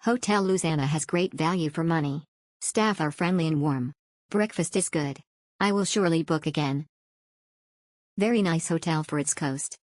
Hotel Losanna has great value for money. Staff are friendly and warm. Breakfast is good. I will surely book again. Very nice hotel for its coast.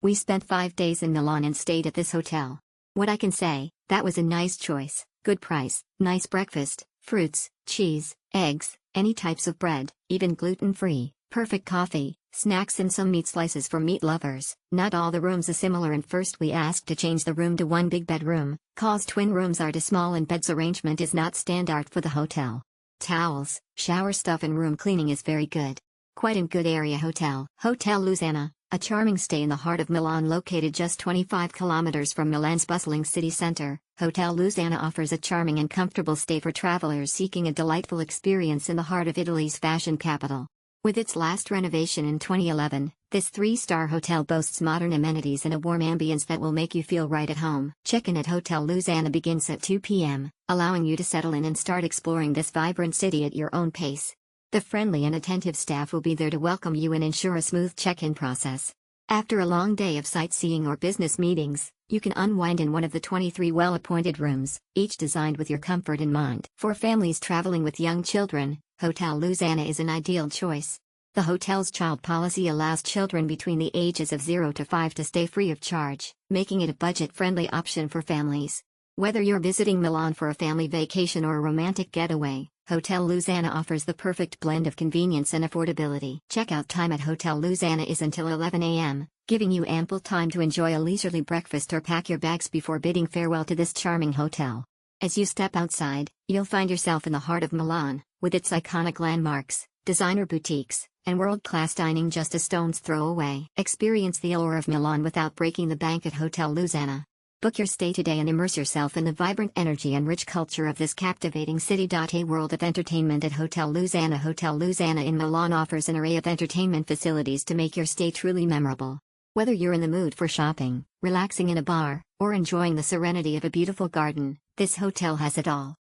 We spent 5 days in Milan and stayed at this hotel. What I can say, that was a nice choice, good price, nice breakfast, fruits, cheese, eggs, any types of bread, even gluten-free, perfect coffee, snacks and some meat slices for meat lovers. Not all the rooms are similar and first we asked to change the room to one big bedroom, cause twin rooms are too small and bed's arrangement is not standard for the hotel. Towels, shower stuff and room cleaning is very good. Quite a good area hotel. Hotel Losanna, a charming stay in the heart of Milan located just 25 kilometers from Milan's bustling city center. Hotel Losanna offers a charming and comfortable stay for travelers seeking a delightful experience in the heart of Italy's fashion capital. With its last renovation in 2011, this 3-star hotel boasts modern amenities and a warm ambience that will make you feel right at home. Check-in at Hotel Losanna begins at 2 p.m., allowing you to settle in and start exploring this vibrant city at your own pace. The friendly and attentive staff will be there to welcome you and ensure a smooth check-in process. After a long day of sightseeing or business meetings, you can unwind in one of the 23 well-appointed rooms, each designed with your comfort in mind. For families traveling with young children, Hotel Losanna is an ideal choice. The hotel's child policy allows children between the ages of 0 to 5 to stay free of charge, making it a budget-friendly option for families. Whether you're visiting Milan for a family vacation or a romantic getaway, Hotel Losanna offers the perfect blend of convenience and affordability. Checkout time at Hotel Losanna is until 11 a.m., giving you ample time to enjoy a leisurely breakfast or pack your bags before bidding farewell to this charming hotel. As you step outside, you'll find yourself in the heart of Milan, with its iconic landmarks, designer boutiques, and world-class dining just a stone's throw away. Experience the allure of Milan without breaking the bank at Hotel Losanna. Book your stay today and immerse yourself in the vibrant energy and rich culture of this captivating city. A world of entertainment at Hotel Losanna. Hotel Losanna in Milan offers an array of entertainment facilities to make your stay truly memorable. Whether you're in the mood for shopping, relaxing in a bar, or enjoying the serenity of a beautiful garden, this hotel has it all.